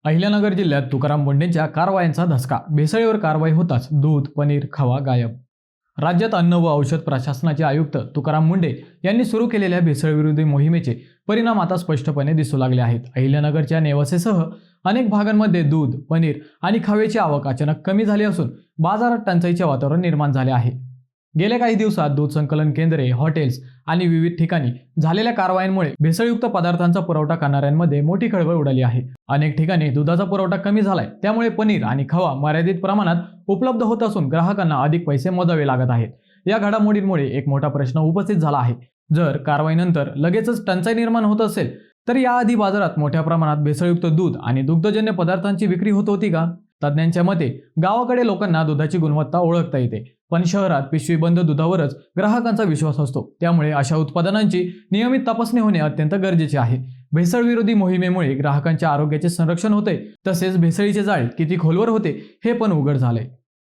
अहिल्यानगर जिल्ह्यात तुकाराम मुंढेंच्या कारवायांचा धसका. भेसळीवर कारवाई होताच दूध, पनीर, खवा गायब. राज्यात अन्न व औषध प्रशासनाचे आयुक्त तुकाराम मुंढे यांनी सुरू केलेल्या भेसळविरोधी मोहिमेचे परिणाम आता स्पष्टपणे दिसू लागले आहेत. अहिल्यानगरच्या नेवासेसह अनेक भागांमध्ये दूध, पनीर आणि खव्याची आवक अचानक कमी झाली असून बाजारात टंचाईचे वातावरण निर्माण झाले आहे. गेल्या काही दिवसात दूध संकलन केंद्रे, हॉटेल्स आणि विविध ठिकाणी झालेल्या कारवायांमुळे भेसळयुक्त पदार्थांचा पुरवठा करणाऱ्यांमध्ये मोठी खळबळ उडाली आहे. अनेक ठिकाणी दुधाचा पुरवठा कमी झालाय, त्यामुळे पनीर आणि खवा मर्यादित प्रमाणात उपलब्ध होत असून ग्राहकांना अधिक पैसे मोजावे लागत आहेत. या घडामोडींमुळे एक मोठा प्रश्न उपस्थित झाला आहे. जर कारवाईनंतर लगेचच टंचाई निर्माण होत असेल तर याआधी बाजारात मोठ्या प्रमाणात भेसळयुक्त दूध आणि दुग्धजन्य पदार्थांची विक्री होत होती का? तज्ज्ञांच्या मते गावाकडे लोकांना दुधाची गुणवत्ता ओळखता येते, पण शहरात पिशवीबंद दुधावरच ग्राहकांचा विश्वास असतो. त्यामुळे अशा उत्पादनांची नियमित तपासणी होणे अत्यंत गरजेचे आहे. भेसळविरोधी मोहिमेमुळे ग्राहकांच्या आरोग्याचे संरक्षण होते, तसेच भेसळीचे जाळे किती खोलवर होते हे पण उघड झाले.